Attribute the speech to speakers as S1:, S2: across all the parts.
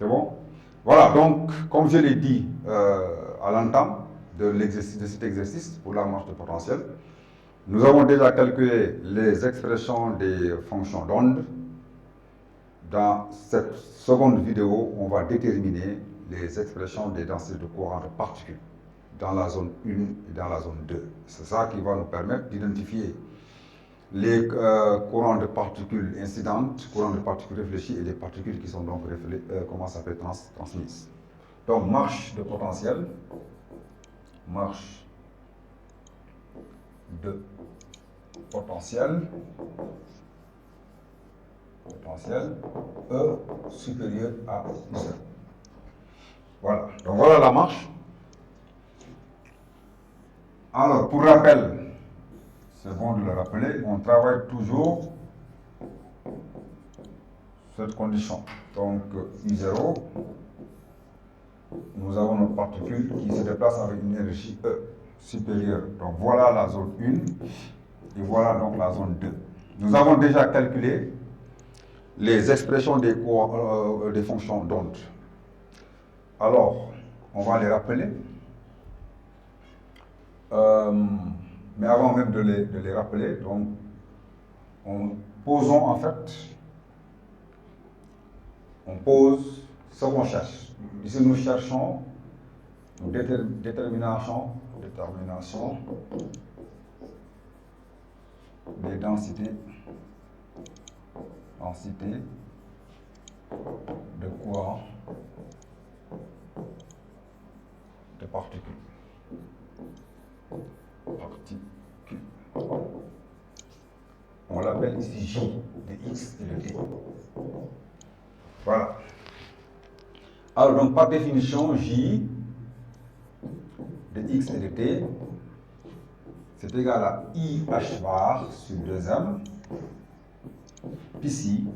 S1: C'est bon? Voilà, donc, comme je l'ai dit à l'entame de cet exercice pour la marche de potentiel, nous avons déjà calculé les expressions des fonctions d'onde. Dans cette seconde vidéo, on va déterminer les expressions des densités de courant de particules dans la zone 1 et dans la zone 2. C'est ça qui va nous permettre d'identifier les courants de particules incidentes, courants de particules réfléchis et les particules qui sont donc transmises. Donc, marche de potentiel, potentiel E supérieur à 0. Voilà, donc voilà la marche. Alors, pour rappel, c'est bon de le rappeler, on travaille toujours cette condition. Donc, I0, nous avons notre particule qui se déplace avec une énergie E supérieure. Donc, voilà la zone 1 et voilà donc la zone 2. Nous avons déjà calculé les expressions des fonctions d'onde. Alors, on va les rappeler. Mais avant même de les rappeler, donc, posons en fait, on pose ce qu'on cherche. Ici, nous cherchons détermination des densités de courant de particules. On l'appelle ici J de X et de T. Voilà. Alors, donc, par définition, J de X et de T, c'est égal à IH bar sur 2M, Psi,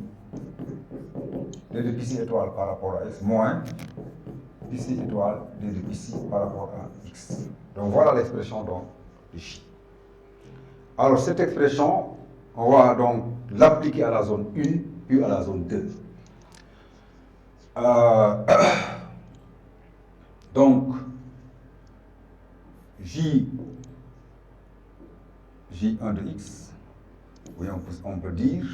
S1: d de Psi étoile par rapport à X, moins Psi étoile d de Psi par rapport à X. Donc, voilà l'expression de J. Alors, cette expression, on va donc l'appliquer à la zone 1, puis à la zone 2. Donc, J1 de X, oui, on peut dire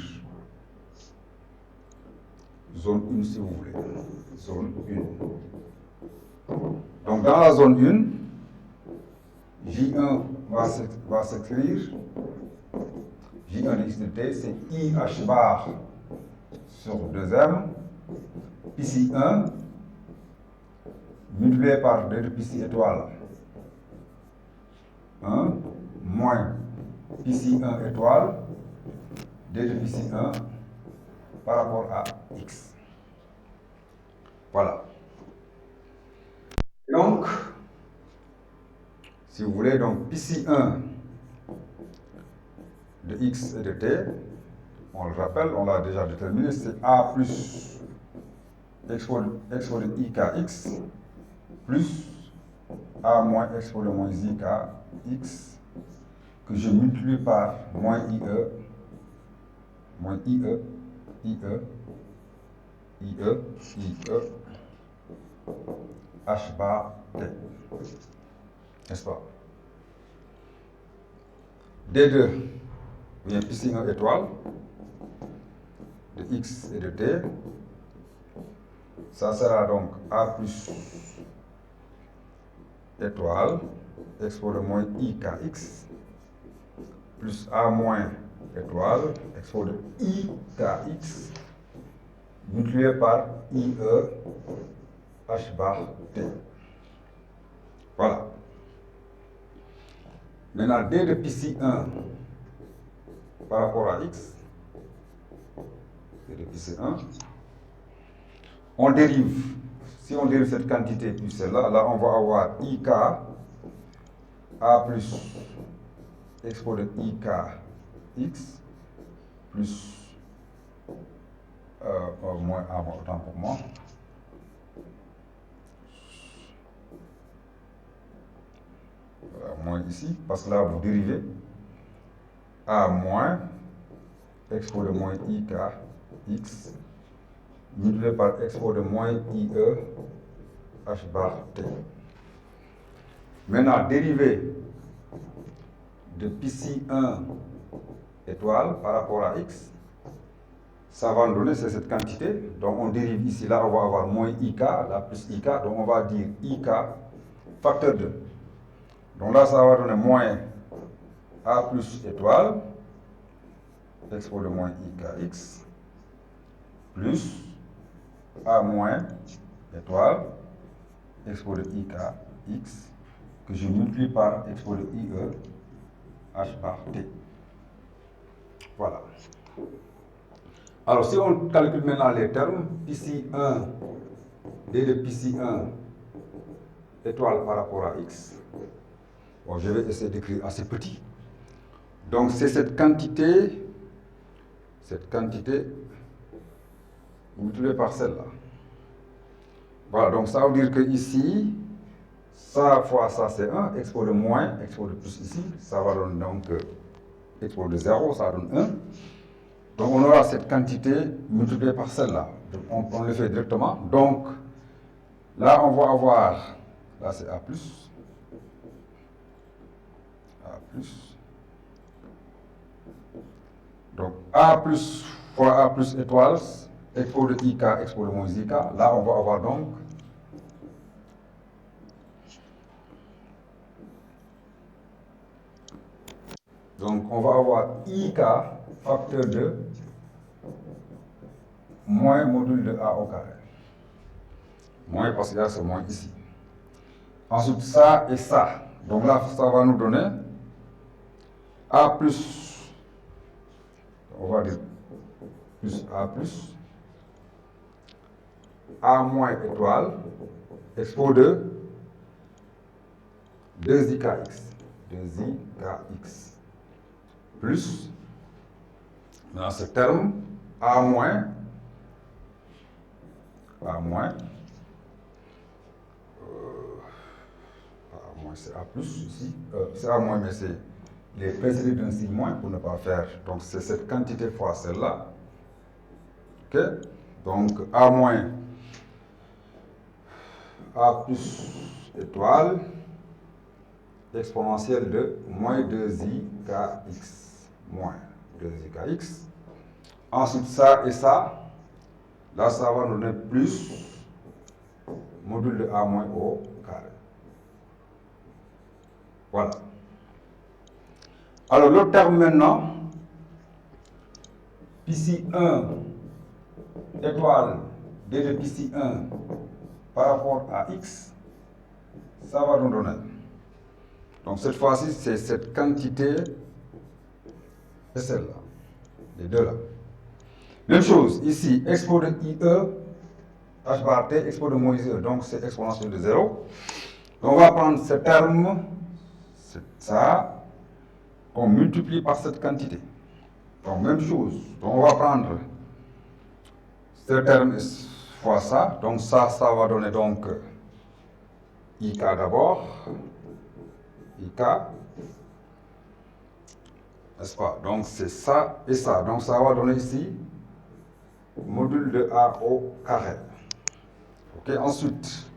S1: zone 1 si vous voulez. Zone 1. Donc, dans la zone 1, J1 va s'écrire, J1 de X de T, c'est IH bar sur 2M, Psi 1, multiplié par 2 de Psi étoile 1, moins Psi 1 étoile, d de Psi 1 par rapport à X. Voilà. Donc, si vous voulez, donc Psi 1 de X et de T, on le rappelle, on l'a déjà déterminé, c'est A plus expo de IKX plus A moins expo de moins IKX que je multiplie par moins IE H bar T. N'est-ce pas? D2 vient Psi 1 étoile de X et de T. Ça sera donc A plus étoile expo de moins IKX plus A moins étoile expo de IKX multiplié par IE H bar T. Voilà. Maintenant, D de Psi 1 par rapport à X, D de Psi 1, on dérive. Si on dérive cette quantité plus celle-là, là on va avoir IK A plus expo de IKX plus moins A, autant pour moi. Moins ici, parce que là vous dérivez A moins expo de moins IKX multiplié par expo de moins IE H bar T. Maintenant, dérivée de Pci1 étoile par rapport à X, ça va nous donner, c'est cette quantité. Donc on dérive ici, là on va avoir moins IK, là plus IK, donc on va dire IK facteur 2. Donc là ça va donner moins A plus étoile, expo de moins IKX, plus A moins étoile, expo de IKX, que je multiplie par expo de IE H bar T. Voilà. Alors, si on calcule maintenant les termes, ici 1, d de ici 1 étoile par rapport à x, bon, je vais essayer d'écrire assez petit. Donc, c'est cette quantité multipliée par celle-là. Voilà, donc ça veut dire que ici, ça fois ça c'est 1, expo de moins, expo de plus ici, ça va donner donc expo de 0, ça donne 1. Donc on aura cette quantité multipliée par celle-là. On le fait directement. Donc là on va avoir, là c'est A+. Donc A+ fois A+ étoile, expo de IK, expo de moins IK. Là on va avoir donc on va avoir IK facteur de moins module de A au carré. Moins parce qu'il y a ce moins ici. Ensuite, ça et ça. Donc là, ça va nous donner A plus, on va dire plus, A moins étoile, expo de 2IKX. 2IKX. Plus, dans ce terme, A moins, c'est A plus ici, c'est A moins, mais c'est les précédés d'un signe moins pour ne pas faire. Donc c'est cette quantité fois celle-là. Ok? Donc A moins, A plus étoile, exponentielle de moins 2IKX. Moins 2IKX. Ensuite ça et ça, là ça va nous donner plus module de A moins au carré. Voilà. Alors, le terme maintenant, ici 1 étoile d de ici 1 par rapport à x, ça va nous donner. Donc, cette fois-ci, c'est cette quantité et celle-là, les deux là. Même chose, ici, expo de IE, h bar t, expo de moins IE, donc c'est exponentiel de 0. Donc, on va prendre ce terme, c'est ça, qu'on multiplie par cette quantité. Donc, même chose. Donc, on va prendre ce terme fois ça. Donc, ça va donner donc IK d'abord. IK. N'est-ce pas? Donc, c'est ça et ça. Donc, ça va donner ici module de A au carré. Ok, ensuite,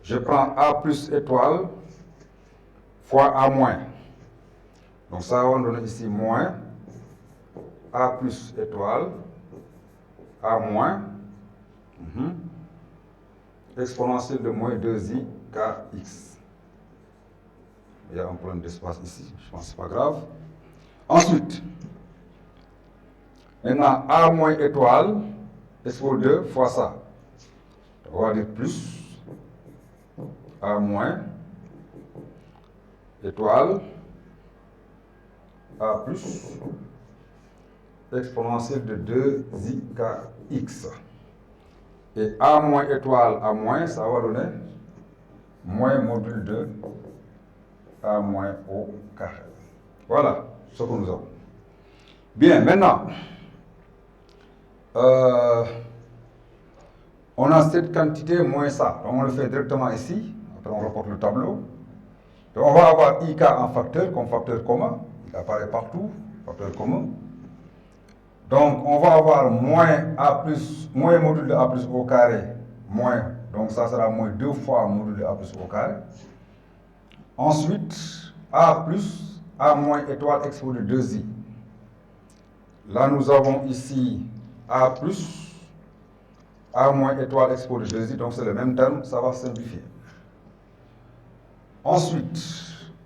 S1: je prends A plus étoile fois A moins. Donc, ça va donner ici moins A plus étoile, A moins, exponentielle de moins 2i kx. Il y a un problème d'espace ici, je pense que ce n'est pas grave. Ensuite, maintenant A moins étoile, expo 2 fois ça. On va dire plus A moins étoile, A plus, exponentielle de 2i kx. Et A moins étoile, A moins, ça va donner moins module de A moins au carré. Voilà ce que nous avons. Bien, maintenant, on a cette quantité moins ça. Donc on le fait directement ici. Après on reporte le tableau. Donc on va avoir IK en facteur comme facteur commun. Il apparaît partout, facteur commun. Donc, on va avoir moins A plus, moins module de A plus au carré, moins, donc ça sera moins 2 fois module de A plus au carré. Ensuite, A plus, A moins étoile exposé de 2i. Là, nous avons ici A plus, A moins étoile exposé de 2i, donc c'est le même terme, ça va simplifier. Ensuite,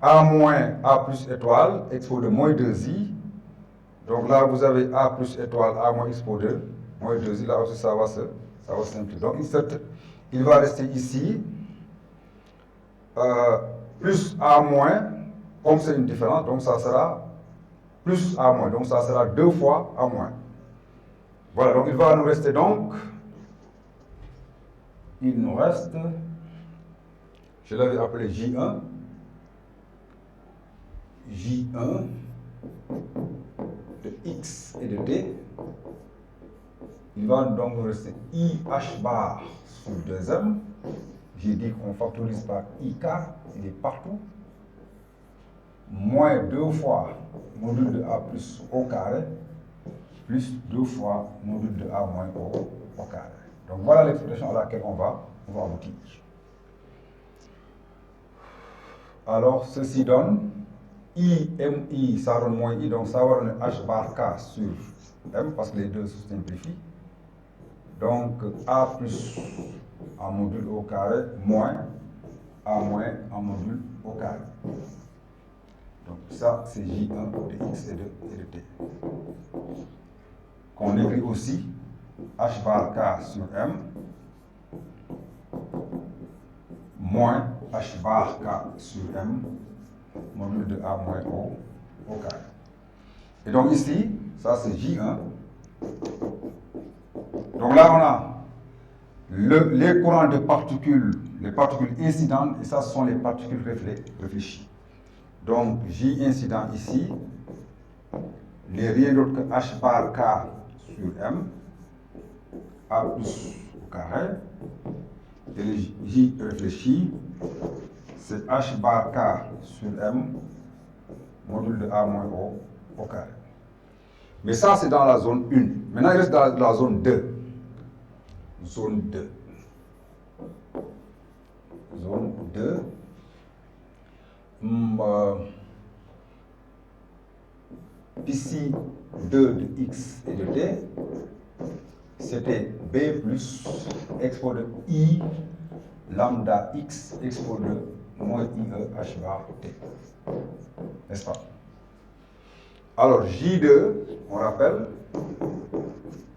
S1: A moins A plus étoile exposé de moins 2i. Donc là, vous avez A plus étoile, A moins expo 2, moins 2i, là aussi ça va simplifier. Donc il va rester ici, plus A moins, comme c'est une différence, donc ça sera plus A moins, donc ça sera 2 fois A moins. Voilà, donc il va nous rester donc, il nous reste, je l'avais appelé J1, de X et de D, il va donc nous rester IH bar sur 2M. J'ai dit qu'on factorise par I car il est partout. Moins 2 fois module de A plus au carré, plus 2 fois module de A moins au carré. Donc voilà l'expression à laquelle on va aboutir. Alors ceci donne I, MI, ça donne moins I, donc ça va donner H bar K sur M, parce que les deux se simplifient. Donc A plus en module au carré, moins A moins en module au carré. Donc ça, c'est J1 de X et de T. Qu'on écrit aussi H bar K sur M, moins H bar K sur M, module de A moins au carré. Et donc ici, ça c'est J1. Donc là, on a les courants de particules, les particules incidentes, et ça, ce sont les particules réfléchies. Donc, J incident ici, n'est rien d'autre que H bar K sur M, A plus au carré, et le J réfléchi, c'est H bar K sur M, module de A moins au carré. Mais ça, c'est dans la zone 1. Maintenant, il reste dans la zone 2. Zone 2. Zone 2. Ici, 2 de X et de T, c'était B plus expo de I lambda X expo de moins IE H bar T. N'est-ce pas? Alors, J2, on rappelle,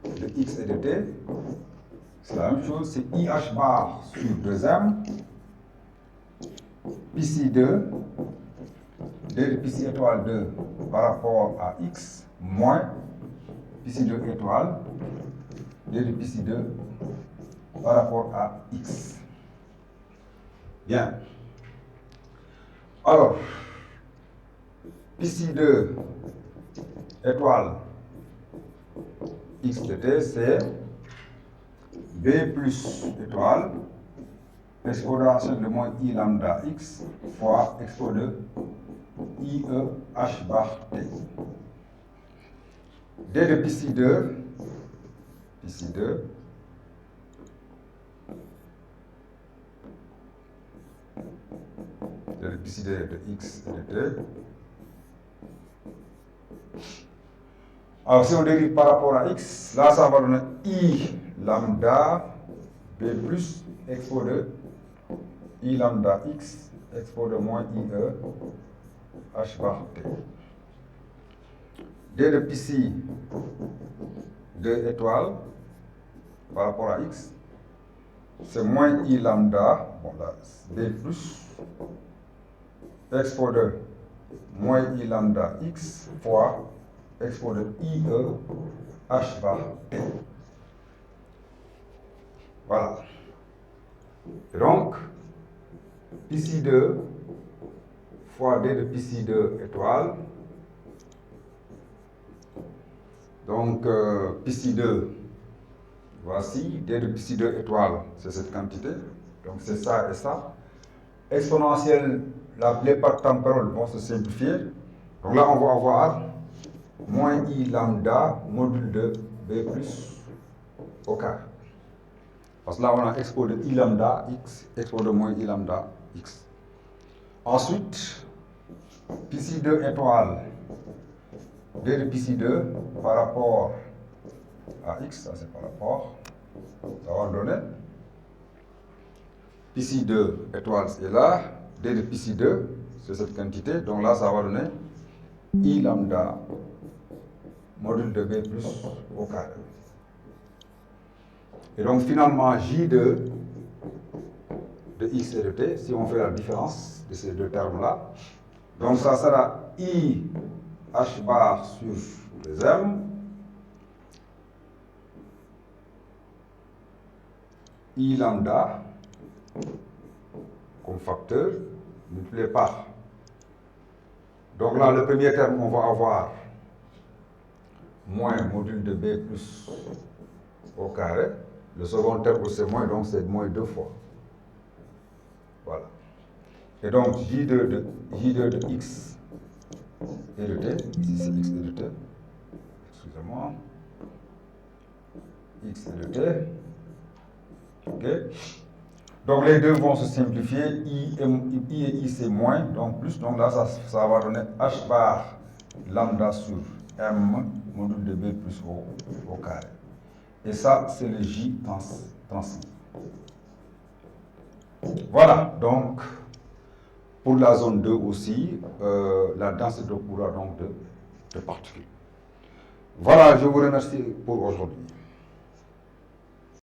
S1: de X et de T, c'est la même chose, c'est IH bar sur 2M, PC2, D de PC étoile 2 par rapport à X, moins PC2 étoile, D de PC2 par rapport à X. Bien. Alors, PC2 étoile X de T, c'est B plus étoile exponentielle de moins I lambda X fois expo de IE H bar T. D de PC2, D de PC2 de X et de T. Alors, si on dérive par rapport à X, là, ça va donner I lambda B plus expo de I lambda X expo de moins IE H bar T. D de PC 2 étoiles par rapport à X, c'est moins I lambda, bon là, B plus expo de moins I lambda X fois expo de IE H bar T. Voilà. Et donc, PC2 fois D de PC2 étoile. Donc, PC2, voici, D de PC2 étoile, c'est cette quantité. Donc, c'est ça et ça. Exponentielle, les parts temporelles vont se simplifier. Donc là, on va avoir moins I lambda module de B plus au carré. Parce que là, on a expo de I lambda x, expo de moins I lambda x. Ensuite, Pci2 étoile, d de Pci2 par rapport à x, ça c'est par rapport, ça va donner Pci2 étoile est là, d de Pci2, c'est cette quantité, donc là ça va donner I lambda module de B plus au carré. Et donc finalement J2 de x et de t, si on fait la différence de ces deux termes-là, donc ça sera I h bar sur les m, I lambda comme facteur multiplié par. Donc là, le premier terme, on va avoir moins module de B plus au carré. Le second terme, c'est moins, donc c'est moins 2 fois. Voilà. Et donc, J2 de x et de t, ici c'est x et de t, excusez-moi, x et de t, ok. Donc les deux vont se simplifier, I et I c'est moins, donc plus, donc là ça va donner h bar lambda sur m module de B plus au carré. Et ça, c'est le J transmis. Voilà, donc, pour la zone 2 aussi, la densité de courant donc de particules. Voilà, je vous remercie pour aujourd'hui.